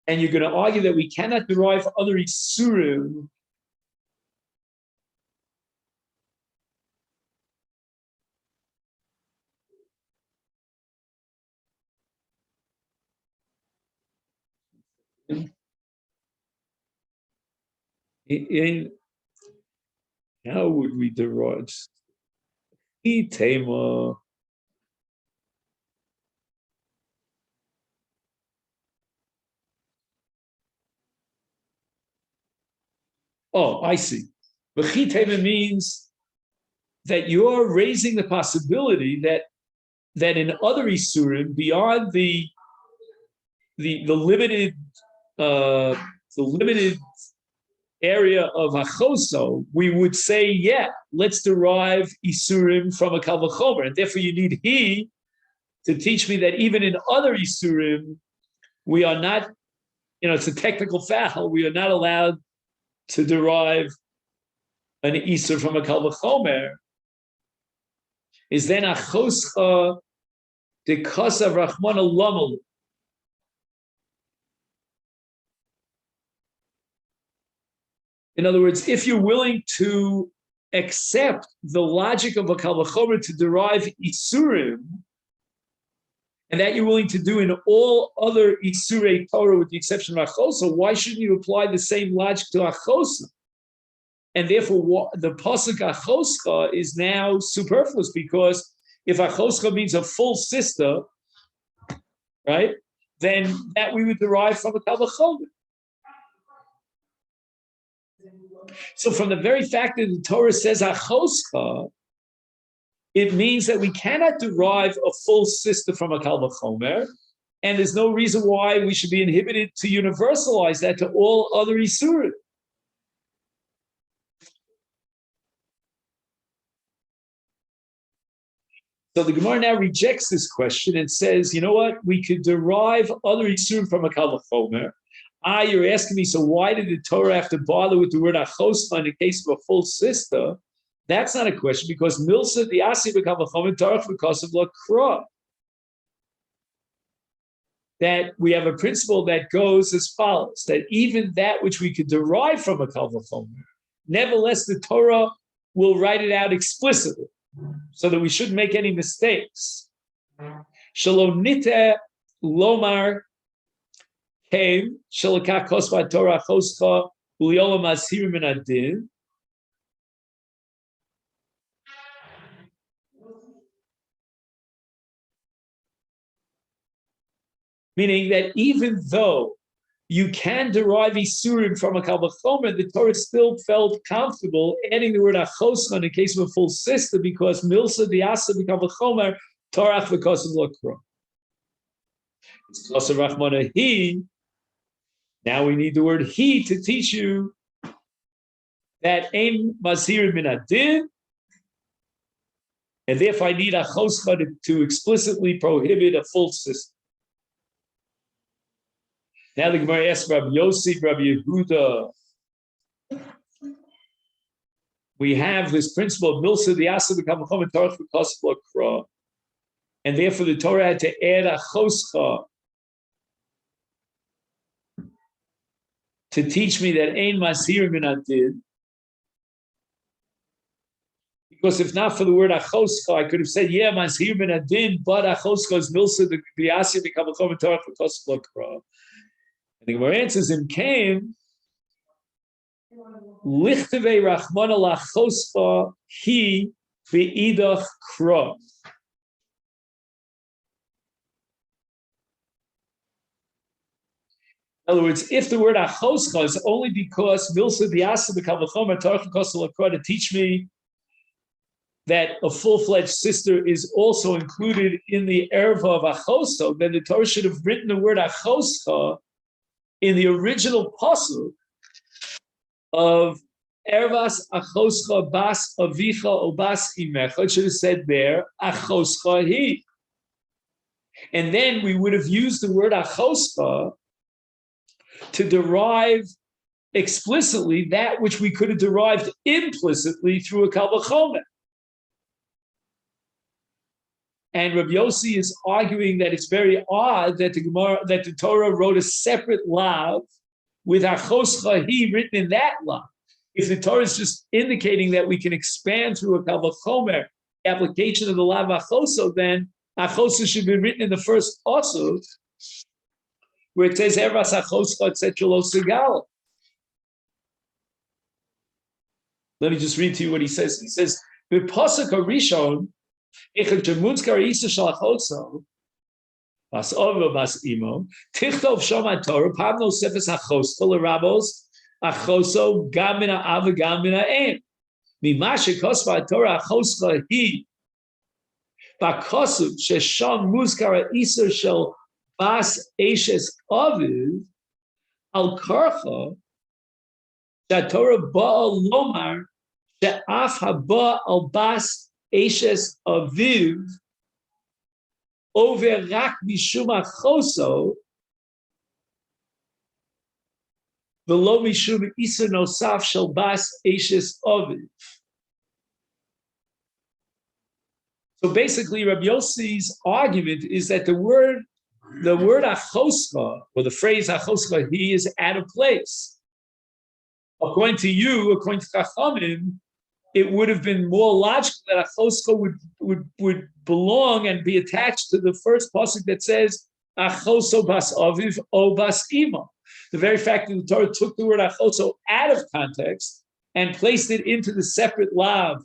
and you're going to argue that we cannot derive other isurim in how would we derive chitema? Oh, I see. V'chitema means that you're raising the possibility that in other isurim beyond the limited area of achoso, we would say, yeah, let's derive isurim from a kal v'chomer, and therefore you need he to teach me that even in other isurim we are not, it's a technical foul. We are not allowed to derive an isur from a kal v'chomer. Is then achoscha de kasav rachmana lamalu. In other words, if you're willing to accept the logic of a kal v'chomer to derive isurim, and that you're willing to do in all other isurei Torah with the exception of achosa, why shouldn't you apply the same logic to achosa? And therefore, the pasuk achoscha is now superfluous, because if achoscha means a full sister, right, then that we would derive from a kal v'chomer. So from the very fact that the Torah says achoscha, it means that we cannot derive a full sister from a kal v'chomer, and there's no reason why we should be inhibited to universalize that to all other isurim. So the Gemara now rejects this question and says, you know what? We could derive other isurim from a kal v'chomer. You're asking me, so why did the Torah have to bother with the word achoscha in the case of a full sister? That's not a question, because milsa the asi b'kal v'chomer tarach because of lakra. That we have a principle that goes as follows: that even that which we could derive from a kal v'chomer, nevertheless the Torah will write it out explicitly. so that we shouldn't make any mistakes. Shalonite lomar came shalakach kosva Torah choscha uliolam asir min adin. Meaning that even though you can derive isurim from a kal v'chomer, the Torah still felt comfortable adding the word achoscha in the case of a full sister because milsa diasa b'kal v'chomer torach v'kosav l'kro. It's kosav rachmana he. Now we need the word he to teach you that ein mazir min adin, and therefore I need achoscha to explicitly prohibit a full sister. Now the Gemara asks Rabbi Yossi, Rabbi Yehuda. We have this principle of milsa diasa b'kal v'chomer torach v'kosav l'kro, and therefore the Torah had to add a choscha to teach me that ein masir min adin. Because if not for the word achoscha, I could have said, yeah, masir min adin, but achoscha is milsa diasa b'kal v'chomer torach v'kosav l'kro. And the Gemara answers him came lichtevei rachmana lachoscha he beidach kro. In other words, if the word achoscha is only because milsa diasa b'kal v'chomer torach v'kosav l'kro to teach me that a full-fledged sister is also included in the erva of achoscha, then the Torah should have written the word achoscha in the original pasuk of ervas achoscha bas avicha o bas imecha. It should have said there achoscha he, and then we would have used the word achoscha to derive explicitly that which we could have derived implicitly through a kal v'chomer. And Rabbi Yossi is arguing that it's very odd that the Torah wrote a separate lav with achoscha he written in that lav. If the Torah is just indicating that we can expand through a kal v'chomer application of the lav achoscha, then achoscha should be written in the first osuf, where it says Eras achoscha etc. lo segala. Let me just read to you what he says. He says, "B'pasuk harishon echad shemunzkar isa shel achoscha bas ova bas imo tichtov shama Torah pavno sefes achoscha l'rabos achoso gam min ha'av gam min ha'em mima shekosva Torah achoscha hi b'kosuf shesham muzkar isa shel bas eshes aviv al karcha that-Torah ba'al lomar she'af haba al bas eshes aviv over rak mishum achoso v'lo mishum isa nosaf shel bas eshes aviv. So basically, Rabbi Yossi's argument is that the word achoscha, or the phrase achoscha, he is out of place. According to you, according to Chachamim, it would have been more logical that achoscha would belong and be attached to the first pasuk that says achoso bas aviv o bas ima. The very fact that the Torah took the word achoso out of context and placed it into the separate lav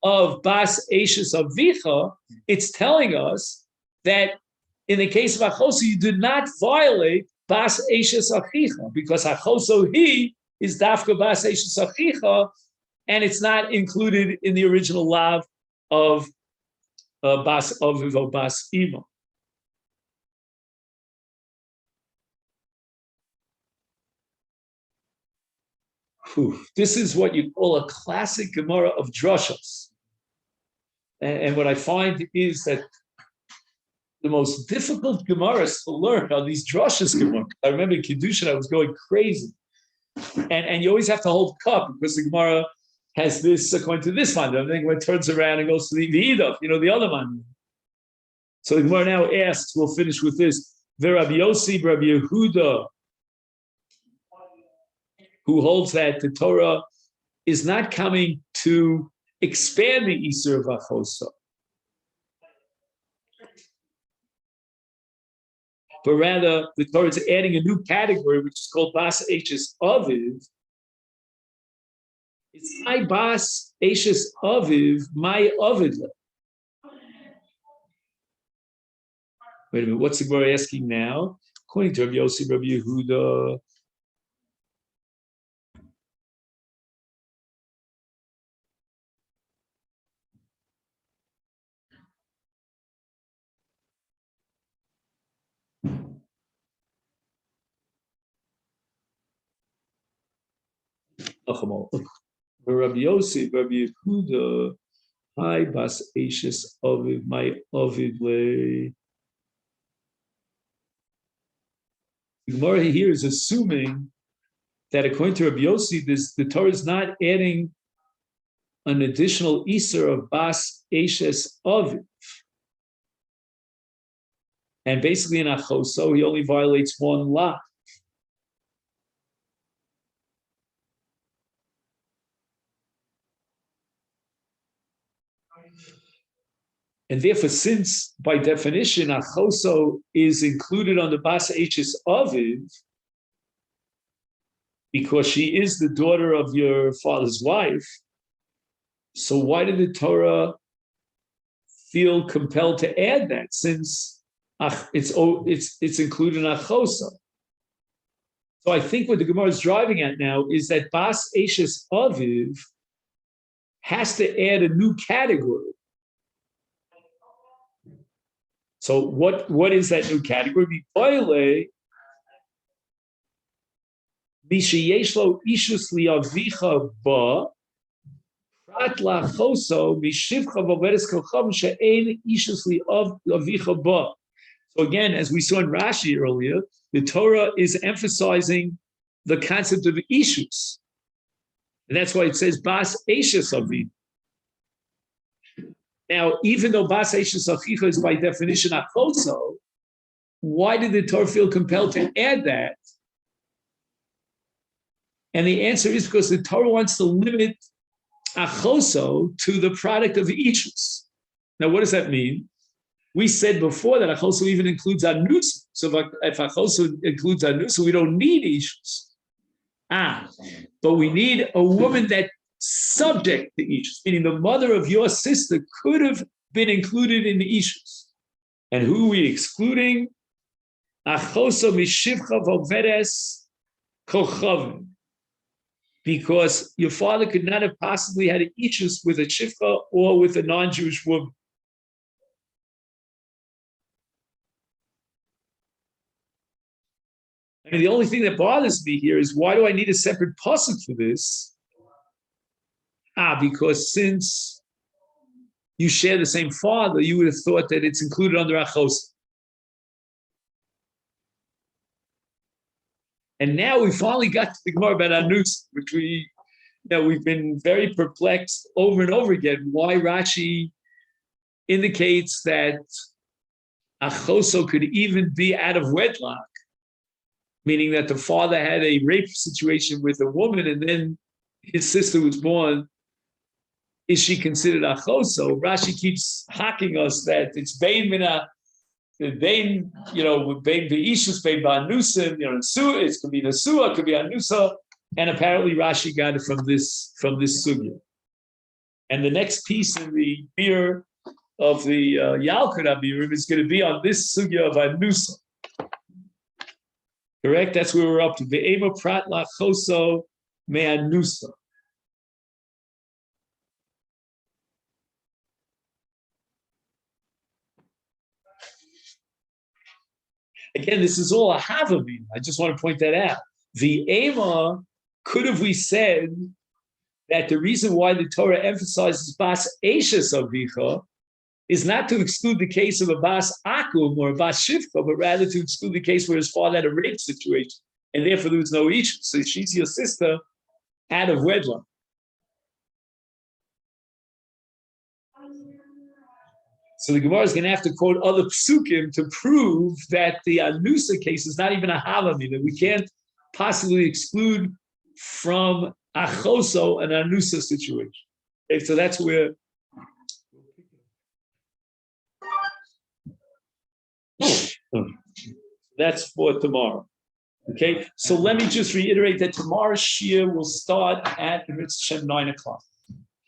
of bas eshes avicha, it's telling us that in the case of achoso, you did not violate bas eshes achicha, because achoso he is dafka bas eshes achicha, and it's not included in the original lav of bas aviv or bas ima. This is what you call a classic Gemara of drashos. And what I find is that the most difficult Gemaras to learn are these drashos Gemara. I remember in Kiddushin, I was going crazy. And you always have to hold cup because the Gemara has this according to this man. I think when it turns around and goes to the Idov, the other man. So the Gemara now asks, we'll finish with this, Rabbi Yossi, Rabbi Yehuda, who holds that the Torah is not coming to expand the Isur of Achoso. But rather, the Torah is adding a new category, which is called Bas Eishes Aviv. It's my Bas Eishes Aviv, my Avidle. Wait a minute, what's the Gemara asking now? According to Rabbi Yossi, Rabbi Yehuda, Rabbi Yossi, Rabbi Yehuda, hi Bas Eishes Aviv, my Avidle. The Gemara here is assuming that according to Rabbi Yossi, the Torah is not adding an additional Isur of Bas Eishes Aviv. And basically in Achoso, he only violates one lot. And therefore, since by definition Achoso is included on the Bas Eishes Aviv, because she is the daughter of your father's wife, so why did the Torah feel compelled to add that, since it's included in Achoso? So I think what the Gemara is driving at now is that Bas Eishes Aviv has to add a new category. So what is that new category? Mishiyeshlo ishus liavicha ba prat lachoso mishivcha v'veres kocham she'ein ishus liavicha ba. So again, as we saw in Rashi earlier, the Torah is emphasizing the concept of ishus, and that's why it says Bas Eishes Aviv. Now, even though Bas Eishes Achicha is by definition Achoso, why did the Torah feel compelled to add that? And the answer is because the Torah wants to limit Achoso to the product of Ishus. Now, what does that mean? We said before that Achoso even includes Anus. So if Achoso includes Anus, we don't need Ishus. But we need a woman that subject to Ishus, meaning the mother of your sister could have been included in the Ishus. And who are we excluding? Achoso mishivcha v'veres kochavim. Because your father could not have possibly had an Ishus with a shivcha or with a non-Jewish woman. I mean, the only thing that bothers me here is, why do I need a separate pasuk for this? Because since you share the same father, you would have thought that it's included under Achos. And now we finally got to the Gemara about Anus, which we've been very perplexed over and over again. Why Rashi indicates that Achoso could even be out of wedlock, meaning that the father had a rape situation with a woman and then his sister was born. Is she considered Achoso? Rashi keeps hacking us that it's Bein Mina, Bein, Bein Beishus, Bein Ba'anusim, it could be Nasua, it could be Anusa, and apparently Rashi got it from this sugya. And the next piece in the beer of the Yalkut Abirim is going to be on this sugya of Anusa. Correct? That's where we're up to. Ve'ema prat lachoso me'anusa. Again, this is all a havamim. I just want to point that out. The ema, could have we said that the reason why the Torah emphasizes Bas Eishes Avicha is not to exclude the case of a Bas Akum or a Bas Shivcha, but rather to exclude the case where his father had a rape situation, and therefore there was no issue. So she's your sister out of wedlock. So the Gemara is going to have to quote other psukim to prove that the Anusa case is not even a havami, that we can't possibly exclude from Achoso an Anusa situation. Okay, so that's where. That's for tomorrow. Okay, so let me just reiterate that tomorrow's shir will start at 9 o'clock.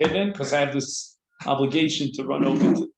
Okay, then, because I have this obligation to run over to